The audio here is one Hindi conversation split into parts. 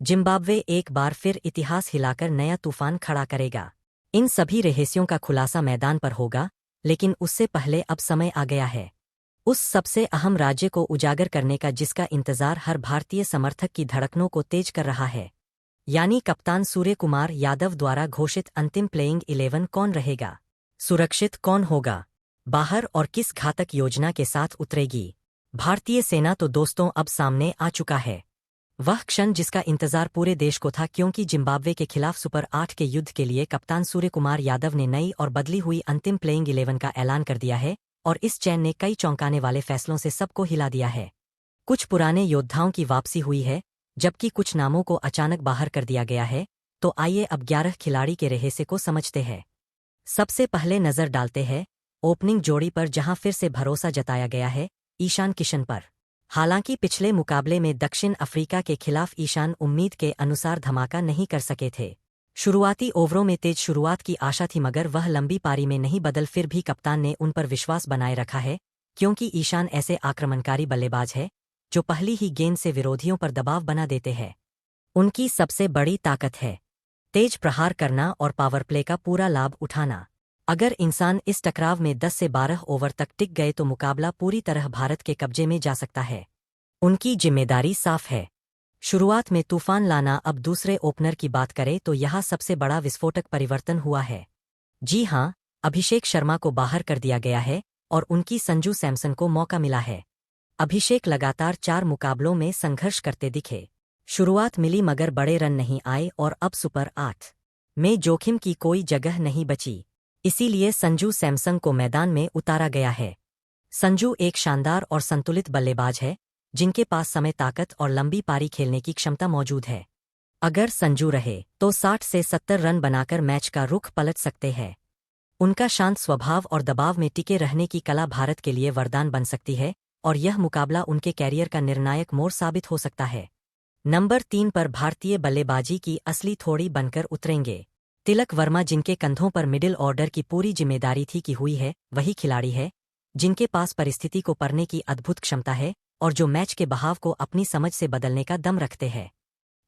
जिम्बाब्वे एक बार फिर इतिहास हिलाकर नया तूफान खड़ा करेगा। इन सभी रहस्यों का खुलासा मैदान पर होगा, लेकिन उससे पहले अब समय आ गया है उस सबसे अहम राज्य को उजागर करने का जिसका इंतजार हर भारतीय समर्थक की धड़कनों को तेज कर रहा है। यानी कप्तान सूर्य कुमार यादव द्वारा घोषित अंतिम प्लेइंग 11 कौन रहेगा, सुरक्षित कौन होगा बाहर और किस घातक योजना के साथ उतरेगी भारतीय सेना। तो दोस्तों अब सामने आ चुका है वह क्षण जिसका इंतजार पूरे देश को था, क्योंकि जिम्बाब्वे के खिलाफ सुपर 8 के युद्ध के लिए कप्तान सूर्य कुमार यादव ने नई और बदली हुई अंतिम प्लेइंग 11 का ऐलान कर दिया है। और इस चयन ने कई चौंकाने वाले फैसलों से सबको हिला दिया है। कुछ पुराने योद्धाओं की वापसी हुई है, जबकि कुछ नामों को अचानक बाहर कर दिया गया है। तो आइए अब 11 खिलाड़ी के रहस्य को समझते हैं। सबसे पहले नजर डालते हैं ओपनिंग जोड़ी पर, जहां फिर से भरोसा जताया गया है ईशान किशन पर। हालांकि पिछले मुकाबले में दक्षिण अफ्रीका के खिलाफ ईशान उम्मीद के अनुसार धमाका नहीं कर सके थे। शुरुआती ओवरों में तेज शुरुआत की आशा थी, मगर वह लंबी पारी में नहीं बदल। फिर भी कप्तान ने उन पर विश्वास बनाए रखा है, क्योंकि ईशान ऐसे आक्रमणकारी बल्लेबाज है जो पहली ही गेंद से विरोधियों पर दबाव बना देते हैं। उनकी सबसे बड़ी ताकत है तेज प्रहार करना और पावर प्ले का पूरा लाभ उठाना। अगर इंसान इस टकराव में 10 से 12 ओवर तक टिक गए तो मुकाबला पूरी तरह भारत के कब्जे में जा सकता है। उनकी जिम्मेदारी साफ है, शुरुआत में तूफान लाना। अब दूसरे ओपनर की बात करें तो यहाँ सबसे बड़ा विस्फोटक परिवर्तन हुआ है। जी हां, अभिषेक शर्मा को बाहर कर दिया गया है और उनकी संजू सैमसन को मौका मिला है। अभिषेक लगातार 4 मुकाबलों में संघर्ष करते दिखे। शुरुआत मिली मगर बड़े रन नहीं आए और अब सुपर 8 में जोखिम की कोई जगह नहीं बची। इसीलिए संजू सैमसन को मैदान में उतारा गया है। संजू एक शानदार और संतुलित बल्लेबाज है, जिनके पास समय, ताकत और लंबी पारी खेलने की क्षमता मौजूद है। अगर संजू रहे तो 60 से 70 रन बनाकर मैच का रुख पलट सकते हैं। उनका शांत स्वभाव और दबाव में टिके रहने की कला भारत के लिए वरदान बन सकती है और यह मुकाबला उनके कैरियर का निर्णायक मोड़ साबित हो सकता है। नंबर 3 पर भारतीय बल्लेबाजी की असली थोड़ी बनकर उतरेंगे तिलक वर्मा, जिनके कंधों पर मिडिल ऑर्डर की पूरी जिम्मेदारी थी कि हुई है। वही खिलाड़ी है जिनके पास परिस्थिति को पढ़ने की अद्भुत क्षमता है और जो मैच के बहाव को अपनी समझ से बदलने का दम रखते हैं।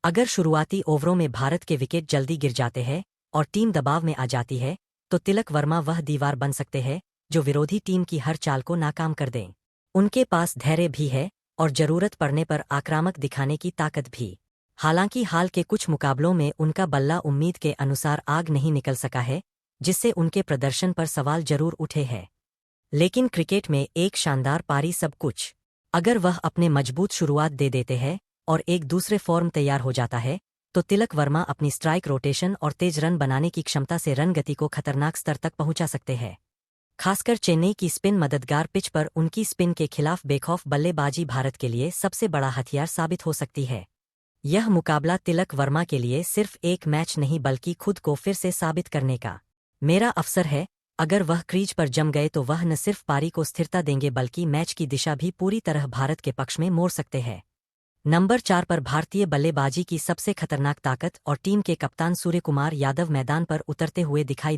अगर शुरुआती ओवरों में भारत के विकेट जल्दी गिर जाते हैं और टीम दबाव में आ जाती है, तो तिलक वर्मा वह दीवार बन सकते हैं जो विरोधी टीम की हर चाल को नाकाम कर दें। उनके पास धैर्य भी है और जरूरत पड़ने पर आक्रामक दिखाने की ताकत भी। हालांकि हाल के कुछ मुकाबलों में उनका बल्ला उम्मीद के अनुसार आग नहीं निकल सका है, जिससे उनके प्रदर्शन पर सवाल जरूर उठे हैं। लेकिन क्रिकेट में एक शानदार पारी सब कुछ। अगर वह अपने मजबूत शुरुआत दे देते हैं और एक दूसरे फॉर्म तैयार हो जाता है, तो तिलक वर्मा अपनी स्ट्राइक रोटेशन और तेज रन बनाने की क्षमता से रन गति को खतरनाक स्तर तक पहुंचा सकते हैं। खासकर चेन्नई की स्पिन मददगार पिच पर उनकी स्पिन के खिलाफ बेखौफ बल्लेबाजी भारत के लिए सबसे बड़ा हथियार साबित हो सकती है। यह मुकाबला तिलक वर्मा के लिए सिर्फ एक मैच नहीं बल्कि खुद को फिर से साबित करने का मेरा अवसर है। अगर वह क्रीज पर जम गए तो वह न सिर्फ पारी को स्थिरता देंगे बल्कि मैच की दिशा भी पूरी तरह भारत के पक्ष में मोड़ सकते हैं। नंबर 4 पर भारतीय बल्लेबाजी की सबसे खतरनाक ताकत और टीम के कप्तान सूर्य कुमार यादव मैदान पर उतरते हुए दिखाई दे